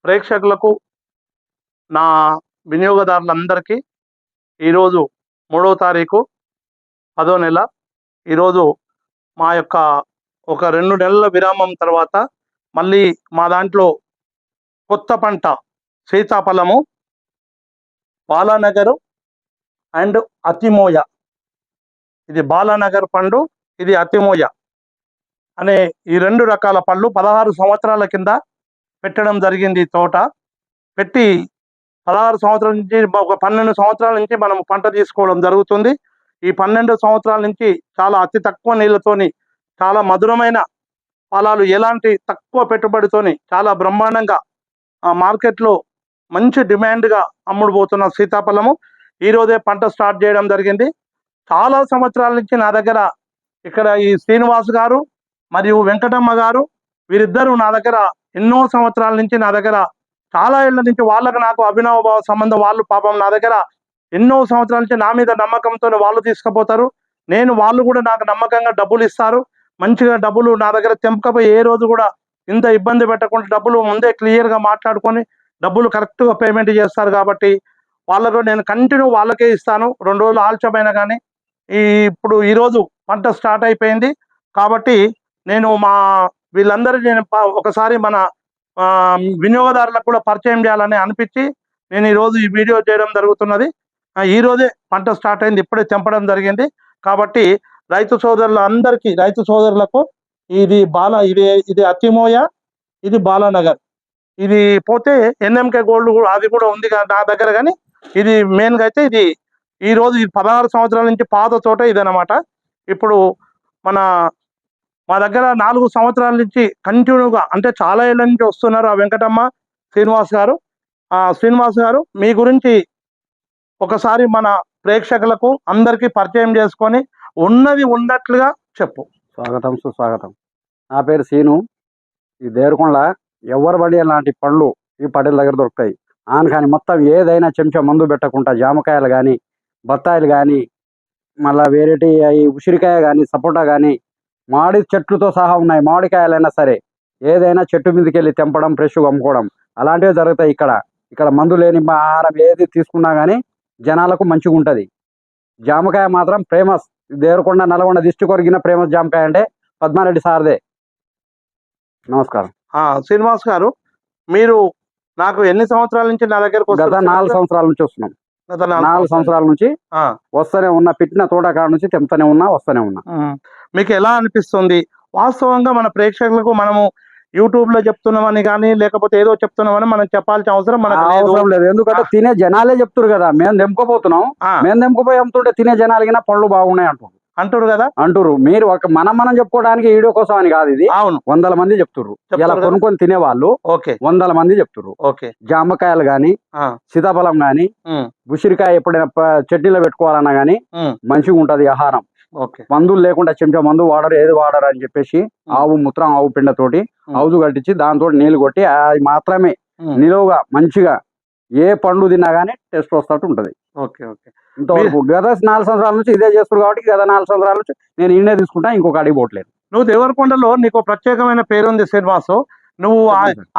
ప్రేక్షకులకు, నా వినియోగదారులందరికీ ఈరోజు 3వ తారీఖు 10వ నెల. ఈరోజు మా యొక్క ఒక 2 నెలల విరామం తర్వాత మళ్ళీ మా దాంట్లో కొత్త పంట సీతాఫలము, బాలానగర్ అండ్ అతిమోయ. ఇది బాలానగర్ పండు, ఇది అతిమోయ అనే ఈ 2 రకాల పళ్ళు 16 సంవత్సరాల కింద పెట్టడం జరిగింది. ఈ తోట పెట్టి 16 సంవత్సరాల నుంచి ఒక 12 సంవత్సరాల నుంచి మనం పంట తీసుకోవడం జరుగుతుంది. ఈ 12 సంవత్సరాల నుంచి చాలా అతి తక్కువ నీళ్ళతోని చాలా మధురమైన ఫలాలు, ఎలాంటి తక్కువ పెట్టుబడితోని చాలా బ్రహ్మాండంగా మార్కెట్లో మంచి డిమాండ్గా అమ్ముడుపోతున్న సీతాఫలము ఈరోజే పంట స్టార్ట్ చేయడం జరిగింది. చాలా సంవత్సరాల నుంచి నా దగ్గర ఇక్కడ ఈ శ్రీనివాస్ గారు మరియు వెంకటమ్మ గారు వీరిద్దరూ నా దగ్గర ఎన్నో సంవత్సరాల నుంచి నా దగ్గర చాలా ఏళ్ళ నుంచి వాళ్ళకు నాకు అభినవ భావ సంబంధం. వాళ్ళు పాపం నా దగ్గర ఎన్నో సంవత్సరాల నుంచి నా మీద నమ్మకంతో వాళ్ళు తీసుకుపోతారు. వాళ్ళు కూడా నాకు నమ్మకంగా డబ్బులు ఇస్తారు. మంచిగా డబ్బులు నా దగ్గర తెంపకపోయి ఏ రోజు కూడా ఇంత ఇబ్బంది పెట్టకుండా డబ్బులు ముందే క్లియర్గా మాట్లాడుకొని డబ్బులు కరెక్ట్గా పేమెంట్ చేస్తారు. కాబట్టి వాళ్ళకు నేను కంటిన్యూ వాళ్ళకే ఇస్తాను. 2 రోజులు ఆలస్యమైన కానీ ఇప్పుడు ఈరోజు పంట స్టార్ట్ అయిపోయింది. కాబట్టి నేను వీళ్ళందరూ నేను ఒకసారి మన వినియోగదారులకు కూడా పరిచయం చేయాలని అనిపించి నేను ఈరోజు ఈ వీడియో చేయడం జరుగుతున్నది. ఈరోజే పంట స్టార్ట్ అయింది, ఇప్పుడే తెంపడం జరిగింది. కాబట్టి రైతు సోదరులకు ఇది అతిమోయ, ఇది బాలానగర్. ఇది పోతే ఎన్ఎంకే గోల్డ్ కూడా అది కూడా ఉంది నా దగ్గర. కానీ ఇది మెయిన్గా అయితే ఇది ఈరోజు 16 సంవత్సరాల నుంచి పాత తోట ఇదనమాట. ఇప్పుడు మా దగ్గర 4 సంవత్సరాల నుంచి కంటిన్యూగా, అంటే చాలా ఏళ్ళ నుంచి వస్తున్నారు ఆ వెంకటమ్మ, శ్రీనివాస్ గారు. మీ గురించి ఒకసారి మన ప్రేక్షకులకు అందరికీ పరిచయం చేసుకొని ఉన్నది ఉన్నట్లుగా చెప్పు. స్వాగతం, సుస్వాగతం. నా పేరు సీను. ఈ దేవరకొండ ఎవరు పడి లాంటి పళ్ళు ఈ పడేల దగ్గర దొరుకుతాయి. కానీ మొత్తం ఏదైనా చెంచా మందు పెట్టకుండా జామకాయలు కానీ, బత్తాయిలు కానీ, మళ్ళీ వేరేటి ఉసిరికాయ కానీ, సపోటా కానీ, మామిడి చెట్లతో సహా ఉన్నాయి. మామిడికాయలైనా సరే ఏదైనా చెట్టు మీదకి వెళ్ళి తెంపడం, ఫ్రెష్గా అమ్ముకోవడం అలాంటివి జరుగుతాయి. ఇక్కడ మందు లేని ఆహారం ఏది తీసుకున్నా కానీ జనాలకు మంచిగా ఉంటుంది. జామకాయ మాత్రం ఫేమస్. దేవరకొండ, నల్గొండ డిస్ట్రిక్ట్ కొరిగిన ఫేమస్ జామకాయ అంటే పద్మారెడ్డి సార్దే. నమస్కారం. శ్రీనివాస్ గారు, మీరు నాకు ఎన్ని సంవత్సరాల నుంచి నా దగ్గరకు? గత 4 సంవత్సరాల నుంచి వస్తున్నాం. గత 4 సంవత్సరాల నుంచి వస్తూనే ఉన్నా. పెట్టిన తోట కాడ నుంచి తెంపుతూనే ఉన్నా, వస్తూనే ఉన్నా. మీకు ఎలా అనిపిస్తుంది? వాస్తవంగా మన ప్రేక్షకులకు మనము యూట్యూబ్ లో చెప్తున్నామని కానీ, లేకపోతే ఏదో చెప్తున్నామని మనం చెప్పాల్సిన అవసరం మనకు లేదు. ఎందుకంటే తినే జనాలే చెప్తారు కదా. మేము తెంపుకోపోతున్నాం, మేము తెంపుకోపోయి అమ్ముతుంటే తినే జనాలకి పళ్ళు బాగున్నాయి అంటారు కదా. మీరు మనం చెప్పుకోవడానికి వీడియో కోసం అని కాదు ఇది. అవును, 100 మంది చెప్తుర్రు. ఇలా కొనుక్కొని తినేవాళ్ళు 100 మంది చెప్తుర్రు. జామకాయలు గాని, సీతాఫలం గాని, ఉసిరికాయ ఎప్పుడైనా చట్నీలో పెట్టుకోవాలన్నా గానీ మంచిగా ఉంటది ఆహారం. మందులు లేకుండా చెంచా మందు వాడరు, ఏది వాడరు అని చెప్పేసి ఆవు మూత్రం, ఆవు పిండతోటి హౌజు కట్టించి దాంతో నీళ్లు కొట్టి అది మాత్రమే నిలువుగా మంచిగా ఏ పండు తిన్నా గానీ టేస్ట్ వస్తూ ఉంటది. ఇంతవరకు గత 4 సంవత్సరాల నుంచి ఇదే చేస్తారు. కాబట్టి గత 4 సంవత్సరాల నుంచి నేను ఇన్నే తీసుకుంటా, ఇంకొక అడిగి పోవట్లేదు. నువ్వు దేవరకొండలో నీకు ప్రత్యేకమైన పేరుంది శ్రీనివాసు. నువ్వు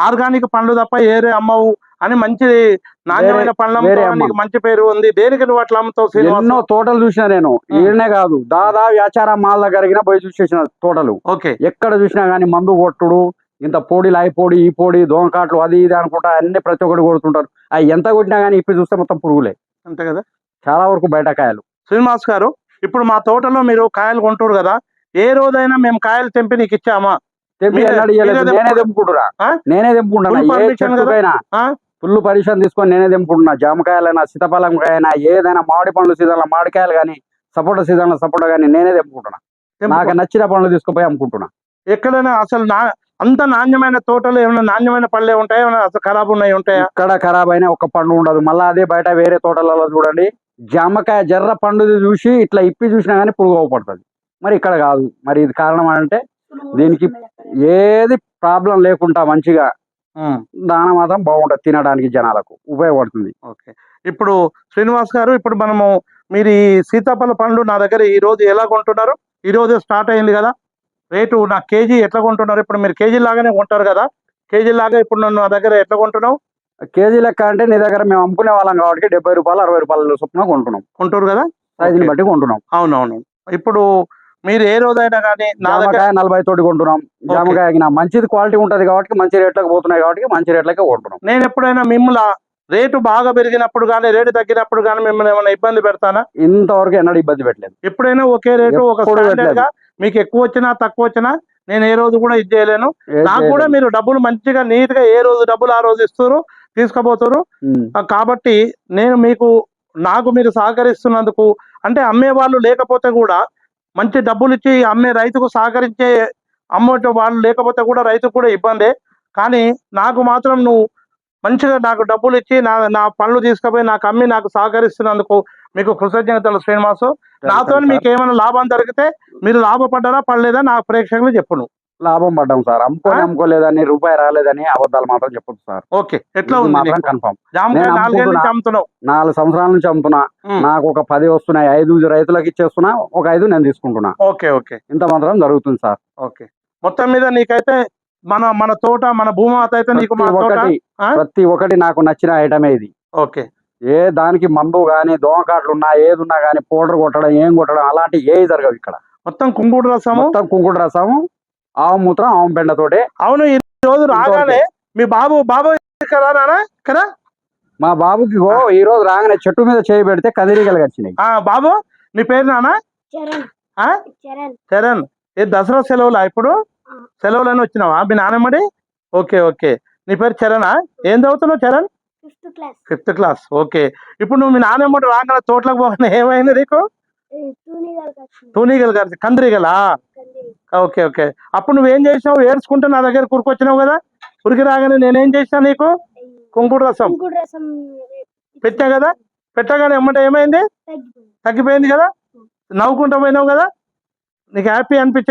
ఆర్గానిక్ పండ్లు తప్ప ఏరే అమ్మవు అని మంచి నాణ్యమైన పండ్లు మంచి పేరు ఉంది. దేనికి నువ్వు అట్లా అమ్ముతావు? ఎన్నో తోటలు చూసినా నేను. ఈడనే కాదు, దాదాపు వ్యాచార మాల్ దగ్గర పోయి చూసేసిన తోటలు. ఎక్కడ చూసినా గానీ మందు కొట్టుడు, ఇంత పొడి, లాయి పొడి, ఈ పొడి, దోమకాట్లు, అది ఇది అనుకుంటా అన్ని ప్రతి ఒక్కటి కొడుతుంటారు. అవి ఎంత కొట్టినా గానీ ఇప్పి చూస్తే మొత్తం పురుగులే. అంతే కదా, చాలా వరకు బయట కాయలు. శ్రీనివాస్ గారు, ఇప్పుడు మా తోటలో మీరు కాయలు కొంటారు కదా, ఏ రోజైనా మేము కాయలు తెంపి నీకు ఇచ్చామా? నేనే తెంపుకుంటున్నా. ఫుల్ పరీక్షలు తీసుకొని నేనే తెంపుకుంటున్నా. జామకాయలైనా, సీతాఫలంకాయైనా, ఏదైనా మామిడి పండ్లు సీజన్లో మామిడికాయలు కానీ, సపోటా సీజన్లో సపోటా కానీ నేనే తెంపుకుంటున్నా. నాకు నచ్చిన పండ్లు తీసుకుపోయి అమ్ముకుంటున్నా. ఎక్కడైనా అసలు అంత నాణ్యమైన తోటలు ఏమైనా నాణ్యమైన పళ్ళే ఉంటాయా? అసలు ఖరాబ్ ఉన్నాయి ఉంటాయా? ఇక్కడ ఖరాబ్ అయినా ఒక పండు ఉండదు. మళ్ళీ అదే బయట వేరే తోటలలో చూడండి, జామకాయ జర్ర పండు చూసి ఇట్లా ఇప్పి చూసినా కానీ పురుగు అవపడుతుంది. మరి ఇక్కడ కాదు. మరి ఇది కారణం అంటే దీనికి ఏది ప్రాబ్లం లేకుండా మంచిగా దాన మాత్రం బాగుంటుంది, తినడానికి జనాలకు ఉపయోగపడుతుంది. ఇప్పుడు శ్రీనివాస్ గారు, ఇప్పుడు మీరు ఈ సీతాఫల పండ్లు నా దగ్గర ఈ రోజు ఎలా కొంటున్నారు? ఈ రోజు స్టార్ట్ అయింది కదా, రేటు నా కేజీ ఎట్లా కొంటున్నారు? ఇప్పుడు మీరు కేజీ లాగానే కొంటారు కదా, కేజీ లాగా ఇప్పుడు నన్ను నా దగ్గర ఎట్లా కొంటున్నావు? కేజీ లెక్క అంటే నీ దగ్గర మేము అమ్ముకునే వాళ్ళం కాబట్టి 70 రూపాయలు 60 రూపాయల చొప్పున కొంటున్నాం. కొంటారు కదా, సైజుని బట్టి కొంటున్నాం. అవునవును. ఇప్పుడు మీరు ఏ రోజైనా కానీ నా దగ్గర జామకాయ 40 తోటి కొంటున్నాం. జామకాయ మంచిది క్వాలిటీ ఉంటది కాబట్టి మంచి రేట్లకు పోతున్నాయి కాబట్టి మంచి రేట్లకే కొంటున్నాం. నేను ఎప్పుడైనా మిమ్మల్ని రేటు బాగా పెరిగినప్పుడు కానీ రేటు తగ్గినప్పుడు కానీ మిమ్మల్ని ఏమైనా ఇబ్బంది పెడతానా? ఇంతవరకు ఎన్నడూ ఇబ్బంది పెట్టలేదు. ఎప్పుడైనా ఒకే రేటు ఒక స్టాండర్డ్ గా మీకు ఎక్కువ వచ్చినా తక్కువ వచ్చినా నేను ఏ రోజు కూడా ఇది చేయలేను. నాకు కూడా మీరు డబ్బులు మంచిగా నీట్ గా ఏ రోజు డబ్బులు ఆ రోజు ఇస్తారు, తీసుకుపోతారు. కాబట్టి నేను నాకు మీరు సహకరిస్తున్నందుకు, అంటే అమ్మే వాళ్ళు లేకపోతే కూడా మంచి డబ్బులు ఇచ్చి అమ్మే రైతుకు సహకరించే అమ్మే వాళ్ళు లేకపోతే కూడా రైతుకు కూడా ఇబ్బందే. కానీ నాకు మాత్రం నువ్వు మంచిగా నాకు డబ్బులు ఇచ్చి నా పనులు తీసుకుపోయి నాకు అమ్మి నాకు సహకరిస్తున్నందుకు మీకు కృతజ్ఞతలు శ్రీనివాసు. నాతో మీకు ఏమైనా లాభం జరిగితే మీరు లాభపడ్డారా పడలేదా నా ప్రేక్షకులు చెప్పును. లాభం పడ్డాం సార్. అమ్ముకోలేదని రూపాయి రాలేదని అబద్ధాలు మాత్రం చెప్పదు సార్. ఓకే, ఎట్లా ఉంది మాత్రం కన్ఫర్మ్. 4 సంవత్సరాల నుంచి అమ్ముతున్నా. నాకు ఒక 10 వస్తున్నాయి, 5 రైతులకు ఇచ్చేస్తున్నా, ఒక 5 నేను తీసుకుంటున్నా. ఓకే ఓకే, ఇంత మాత్రం జరుగుతుంది సార్. ఓకే, మొత్తం మీద నీకైతే మన తోట మన భూమాత అయితే నీకు ప్రతి ఒక్కటి నాకు నచ్చిన ఐటమే ఇది. ఓకే, ఏ దానికి మందు గానీ దోమకాట్లు ఉన్నా ఏది ఉన్నా గానీ పౌడర్ కొట్టడం ఏం కొట్టడం అలాంటి ఏవి జరగవు ఇక్కడ. మొత్తం కుంకుడు రసము ఆవు మూత్రం ఆవు పెండతోటే. అవును, ఈ రోజు రాగానే మీ బాబు కదా మా బాబుకి ఈ రోజు రాగానే చెట్టు మీద చేయి పెడితే కదిరీగలు వచ్చినాయి. బాబు నీ పేరు నానా? చరణ్. ఏ దసరా సెలవులా? ఇప్పుడు సెలవులని వచ్చినావా మీ నాన్నమ్మడి? ఓకే ఓకే, నీ పేరు చరణా? ఏం చదువుతున్నావు చరణ్? 5th class. ఓకే, ఇప్పుడు నువ్వు మీ నాన్నమ్మడి రాగానే తోటలకు పోగానే ఏమైంది నీకు? తూనీగలు గారి కందిరీగలా? ఓకే ఓకే, అప్పుడు నువ్వేం చేసినావు? ఏడ్చుకుంటూ నా దగ్గర కురికొచ్చినావు కదా. ఉరికి రాగానే నేనేం చేసినా నీకు కుంకుడు రసం పెట్టా కదా. పెట్టగానే ఎమ్మటే ఏమైంది? తగ్గిపోయింది కదా. నవ్వుకుంటూ పోయినావు కదా. నీకు హ్యాపీ అనిపించింది.